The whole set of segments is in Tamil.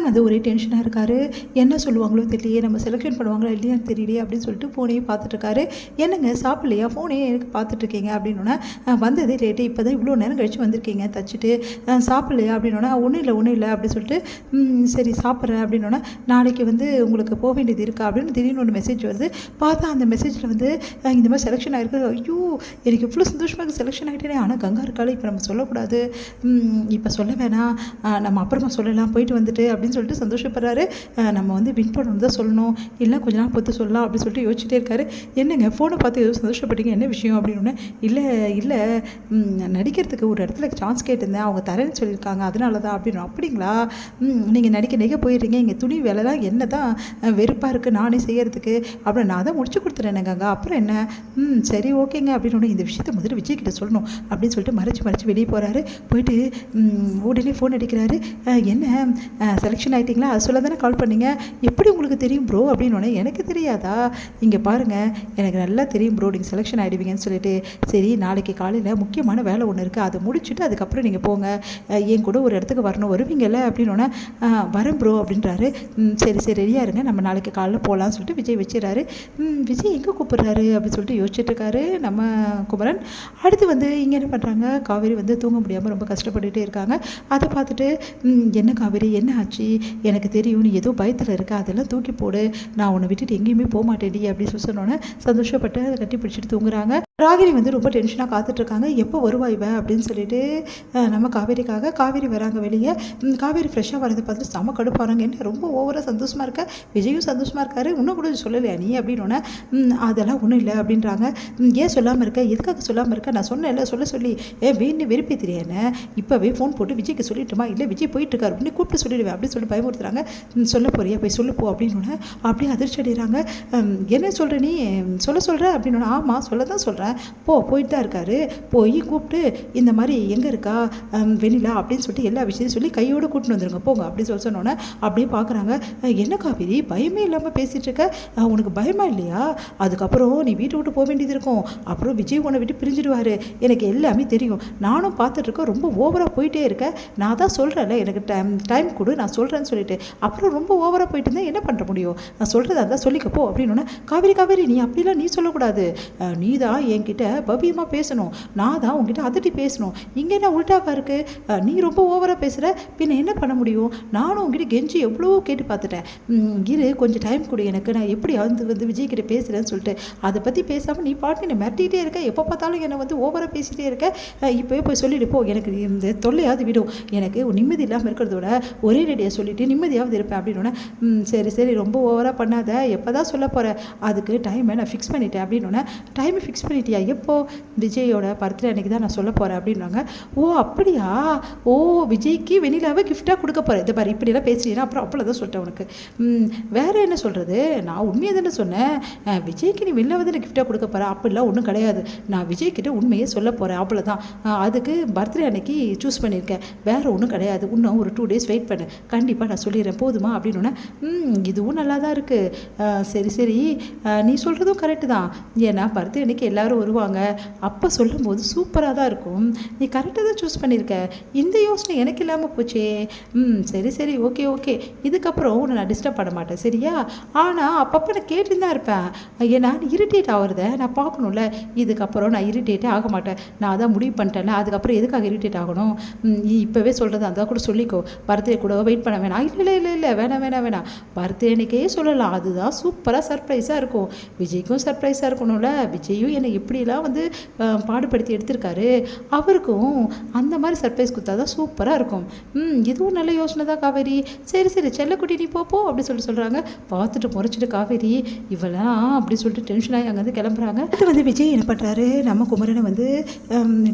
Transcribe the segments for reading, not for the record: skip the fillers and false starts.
குமரன் வந்து ஒரே டென்ஷனாக இருக்கார். என்ன சொல்லுவாங்களோ தெரியலையே, நம்ம செலெக்ஷன் பண்ணுவாங்களா இல்லையான்னு தெரியலையே அப்படின்னு சொல்லிட்டு ஃபோனையும் பார்த்துட்ருக்காரு. என்னங்க சாப்பிட்லையா, ஃபோனே எனக்கு பார்த்துட்ருக்கீங்க அப்படின்னோன்னா, வந்ததே லேட்டு, இப்போ தான் இவ்வளோ நேரம் கழிச்சு வந்திருக்கீங்க தச்சுட்டு, சாப்பிட்லையா அப்படின்னோன்னா, ஒன்றும் இல்லை அப்படின்னு சொல்லிட்டு, சரி சாப்பிட்றேன் அப்படின்னோன்னா, நாளைக்கு வந்து உங்களுக்கு போக வேண்டியது இருக்கா அப்படின்னு திடீர்னு ஒரு மெசேஜ் வருது. பார்த்தா அந்த மெசேஜில் வந்து இந்த மாதிரி செலெக்ஷன் ஆகிருக்கு. ஐயோ எனக்கு இவ்வளோ சந்தோஷமாக செலெக்ஷன் ஆகிட்டேனே, ஆனால் கங்கா இருக்காள், இப்போ நம்ம சொல்லக்கூடாது, இப்போ சொல்ல வேணாம், நம்ம அப்புறமா சொல்லலாம், போயிட்டு வந்துட்டு அப்படின்னு சொல்லிட்டு சந்தோஷப்படுறாரு. நம்ம வந்து வின் பண்ணணும் தான் சொல்லணும், இல்லை கொஞ்ச நாள் பொறுத்து சொல்லலாம் அப்படின்னு சொல்லிட்டு யோசிச்சுட்டே இருக்காரு. என்னங்க ஃபோனை பார்த்து எதுவும் சந்தோஷப்பட்டீங்க, என்ன விஷயம் அப்படின்னு. இல்லை நடிக்கிறதுக்கு ஒரு இடத்துல சான்ஸ் கேட்டிருந்தேன், அவங்க தரேன்னு சொல்லியிருக்காங்க, அதனால தான் அப்படின்னு. அப்படிங்களா, நீங்கள் நடிக்க போயிடுறீங்க, இங்கே துணி வேலை தான் என்ன தான் வெறுப்பாக இருக்குது நானே செய்கிறதுக்கு, அப்புறம் நான் தான் முடிச்சு கொடுத்துறேன் கங்கா, அப்புறம் என்ன, சரி ஓகேங்க அப்படின்னு. இந்த விஷயத்த முதல்ல விஜய் கிட்ட சொல்லணும் அப்படின்னு சொல்லிட்டு மறைச்சு வெளியே போகிறாரு. போயிட்டு உடனே ஃபோன் அடிக்கிறாரு. என்ன செலெக்ஷன் ஆகிட்டிங்களா, அது சொல்ல தானே கால் பண்ணீங்க, எப்படி உங்களுக்கு தெரியும் ப்ரோ அப்படின்னு. எனக்கு தெரியாதா, இங்கே பாருங்கள் எனக்கு நல்லா தெரியும் ப்ரோ, நீங்கள் செலெக்ஷன் ஆகிடுவீங்கன்னு சொல்லிட்டு. சரி நாளைக்கு காலையில் முக்கியமான வேலை ஒன்று இருக்குது, அதை முடிச்சுட்டு அதுக்கப்புறம் நீங்கள் போங்க, என் கூட ஒரு இடத்துக்கு வரணும், வருவீங்கல்ல அப்படின்னு. வரேன் ப்ரோ அப்படின்றாரு. சரி ரெடியாக இருங்க, நம்ம நாளைக்கு காலையில் போகலான்னு சொல்லிட்டு விஜய் வச்சுறாரு. விஜய் எங்கே கூப்பிட்றாரு அப்படின்னு சொல்லிட்டு யோசிச்சுட்டு இருக்காரு நம்ம குமரன். அடுத்து வந்து இங்கே என்ன பண்ணுறாங்க, காவேரி வந்து தூங்க முடியாமல் ரொம்ப கஷ்டப்பட்டுகிட்டே இருக்காங்க. அதை பார்த்துட்டு, என்ன காவேரி என்ன ஆச்சு, எனக்கு தெரியும் நீ ஏதோ பயத்தில் இருக்க, அதெல்லாம் தூக்கி போடு, நான் உன்னை விட்டுட்டு எங்கேயுமே போக மாட்டேன்டி அப்படின்னு சொன்னோன்னே சந்தோஷப்பட்டு அதை கட்டி பிடிச்சிட்டு தூங்குறாங்க. ராகினி வந்து ரொம்ப டென்ஷனாக காத்துட்ருக்காங்க, எப்போ வருவாய்வ அப்படின்னு சொல்லிட்டு நம்ம காவேரிக்காக. காவேரி வராங்க வெளியே. காவேரி ஃப்ரெஷ்ஷாக வரதை பார்த்துட்டு செம கடுப்பாகிறாங்க. என்ன ரொம்ப ஓவராக சந்தோஷமாக இருக்க, விஜயும் சந்தோஷமாக இருக்காரு, இன்னும் கூட சொல்லலையா நீ அப்படின்னோடனே, அதெல்லாம் ஒன்றும் இல்லை அப்படின்றாங்க. ஏன் சொல்லாமல் இருக்க, எதுக்காக சொல்லாமல் இருக்க, நான் சொன்னேன்ல சொல்ல வேணுன்னு வெறுப்பே தெரியாதுன்னு இப்போவே ஃபோன் போட்டு விஜய்க்கு சொல்லிட்டுமா, இல்லை விஜய் போயிட்டுருக்காரு அப்படின்னு கூப்பிட்டு சொல்லிடுவேன் அப்படின்னு சொல்லி பயமுறுத்துறாங்க. சொல்ல போறியா, போய் சொல்லுப்போ அப்படின்னு. அப்படியே அதிர்ச்சி அடைகிறாங்க. என்ன சொல்கிற நீ, சொல்கிற அப்படின்னு. ஆமாம் சொல்ல தான் சொல்கிறேன், போயிட்டு தான் இருக்காரு, போய் கூப்பிட்டு இந்த மாதிரி எங்கே இருக்கா வெண்ணிலா அப்படின்னு சொல்லிட்டு எல்லா விஷயத்தையும் சொல்லி கையோடு கூட்டின்னு வந்துருங்க போங்க அப்படின்னு சொன்னோன்னே அப்படியே பார்க்குறாங்க. என்ன காவேரி பயமே இல்லாமல் பேசிகிட்டு இருக்க, உனக்கு பயமா இல்லையா, அதுக்கப்புறம் நீ வீட்டை விட்டு போக வேண்டியது இருக்கும், அப்புறம் விஜய் உன்னை விட்டு பிரிஞ்சிடுவார், எனக்கு எல்லாமே தெரியும், நானும் பார்த்துட்ருக்கேன், ரொம்ப ஓவராக போயிட்டே இருக்க, நான் தான் சொல்கிறேன்ல எனக்கு டைம் கொடு, நான் சொல்கிறேன்னு சொல்லிட்டு அப்புறம் ரொம்ப ஓவராக போயிட்டு இருந்தால் என்ன பண்ண முடியும், நான் சொல்கிறதா தான் சொல்லிக்கப்போ அப்படின்னு. காவேரி நீ அப்படிலாம் நீ சொல்லக்கூடாது, நீ தான் என்கிட்ட பவியமாக பேசணும், நான் தான் உங்ககிட்ட அதட்டி பேசணும், இங்கே என்ன உள்டாக்கா இருக்குது, நீ ரொம்ப ஓவராக பேசுகிற, பின்ன என்ன பண்ண முடியும், நானும் உங்ககிட்ட கெஞ்சி எவ்வளோ கேட்டு பார்த்துட்டேன், இரு கொஞ்சம் டைம் கொடு எனக்கு, நான் எப்படி வந்து விஜய் கிட்ட பேசுகிறேன்னு சொல்லிட்டு அதை பற்றி பேசாமல் நீ பாட்டு என்னை மிரட்டிகிட்டே இருக்க, எப்போ பார்த்தாலும் என்னை வந்து ஓவராக பேசிகிட்டே இருக்க, இப்போவே போய் சொல்லிட்டு போ, எனக்கு இந்த தொல்லையாவது விடும், எனக்கு நிம்மதி இல்லாமல் இருக்கிறதோட ஒரே ரெடியாக சொல்லிவிட்டு நிம்மதியாவது இருப்பேன் அப்படின்னு. சரி ரொம்ப ஓவராக பண்ணாத, எப்போ தான் சொல்ல போகிற, அதுக்கு டைமை நான் ஃபிக்ஸ் பண்ணிட்டேன் அப்படின்னு. டைமை ஃபிக்ஸ் பண்ணிட்டியா, எப்போ, விஜயோட பர்த்டே அன்றைக்கி தான் நான் சொல்ல போகிறேன் அப்படின்னாங்க. ஓ அப்படியா, விஜய்க்கு வெண்ணிலாவை கிஃப்டாக கொடுக்க போகிறேன், இதை பாரு இப்படியெல்லாம் பேசுறீங்கன்னா அப்புறம் தான் சொல்லிட்டேன் உனக்கு, வேறு என்ன சொல்கிறது, நான் உண்மையை தானே சொன்னேன், விஜய்க்கு நீ வெண்ணிலாவை தானே கிஃப்டாக கொடுக்க போகிறேன், அப்படிலாம் ஒன்றும் கிடையாது, நான் விஜய்கிட்ட உண்மையே சொல்ல போகிறேன் அவ்வளோதான், அதுக்கு பர்த்டே அன்னைக்கு சூஸ் பண்ணியிருக்கேன், வேறு ஒன்றும் கிடையாது, இன்னும் ஒரு 2 days வெயிட் பண்ணு, கண்டிப்பாக நான் சொல்லிடுறேன் போதுமா அப்படின்னு. இதுவும் நல்லா தான் இருக்குது, சரி நீ சொல்கிறதும் கரெக்டு தான், ஏன்னா பர்த்டே அன்னைக்கு எல்லோரும் வருவாங்க, அப்போ சொல்லும்போது சூப்பராக தான் இருக்கும், நீ கரெக்டாக தான் சூஸ் பண்ணியிருக்க, இந்த யோசனை எனக்கு இல்லாமல் போச்சே, சரி ஓகே இதுக்கப்புறம் உன்னை நான் டிஸ்டர்ப் பண்ண மாட்டேன் சரியா, ஆனால் அப்பப்போ நான் கேட்டுன்னு தான் இருப்பேன், ஏன்னா நீ இரிட்டேட் ஆகிறத நான் பார்க்கணும்ல, இதுக்கப்புறம் நான் இரிட்டேட்டே ஆக மாட்டேன், நான் அதான் முடிவு பண்ணிட்டேன்ல, அதுக்கப்புறம் எதுக்காக இரிட்டேட் ஆகணும், நீ இப்போவே சொல்கிறது அந்த கூட சொல்லிக்கோ, பர்த்டே கூட வெயிட் பண்ண வேணாம், இல்லை வேணாம் பர்த்டே அன்னைக்கே சொல்லலாம், அதுதான் சூப்பராக சர்ப்ரைஸாக இருக்கும், விஜய்க்கும் சர்ப்ரைஸாக இருக்கணும்ல, விஜயும் என்னை எப்படிலாம் வந்து பாடுபடுத்தி எடுத்திருக்காரு, அவருக்கும் அந்த மாதிரி சர்ப்ரைஸ் கொடுத்தா தான் சூப்பராக இருக்கும், இதுவும் நல்ல யோசனை தான் காவேரி, சரி செல்லக்குட்டி நீ போ அப்படி சொல்கிறாங்க. பார்த்துட்டு முறைச்சிட்டு காவேரி இவெல்லாம் அப்படி சொல்லிட்டு டென்ஷன் ஆகி அங்கேருந்து கிளம்புறாங்க. அது வந்து விஜய் என்ன பண்ணுறாரு, நம்ம குமரனை வந்து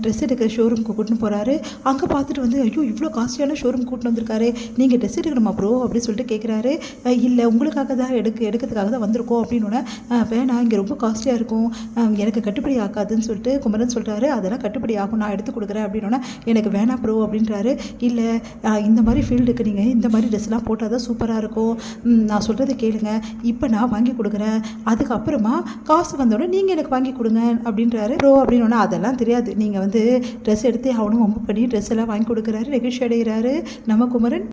ட்ரெஸ் எடுக்கிற ஷோரூமுக்கு கூட்டின்னு போகிறாரு. அங்கே பார்த்துட்டு வந்து ஐயோ இவ்வளோ காஸ்ட்லியான ஷோரூம் கூட்டின்னு வந்திருக்காரு, நீங்கள் ட்ரெஸ் எடுக்கணுமா ப்ரோ அப்படின்னு சொல்லிட்டு கேட்குறாரு. இல்லை உங்களுக்காக தான் எடுக்கிறதுக்காக தான் வந்திருக்கோம் அப்படின்னு. வேணாம் இங்கே ரொம்ப காஸ்ட்லியாக இருக்கும், எனக்கு கட்டுப்படி ஆகாதுன்னு சொல்லிட்டு குமரன் சொல்கிறாரு. அதெல்லாம் கட்டுப்படி ஆகும், நான் எடுத்து கொடுக்குறேன் அப்படின்னா எனக்கு வேணாம் ப்ரோ அப்படின்றாரு. இல்லை இந்த மாதிரி ஃபீல்டுக்கு நீங்கள் இந்த மாதிரி ட்ரெஸ்லாம் போட்டால் தான் சூப்பராக இருக்கும், நான் சொல்கிறத கேளுங்க, இப்போ நான் வாங்கி கொடுக்குறேன், அதுக்கப்புறமா காசு வந்தோடனே நீங்கள் எனக்கு வாங்கி கொடுங்க அப்படின்றாரு. ப்ரோ அப்படின்னா அதெல்லாம் தெரியாது, நீங்கள் வந்து ட்ரெஸ் எடுத்து அவனும் ரொம்ப பண்ணி ட்ரெஸ் எல்லாம் வாங்கி கொடுக்குறாரு, நெகிழ்ச்சி அடைகிறாரு நம்ம குமரன்.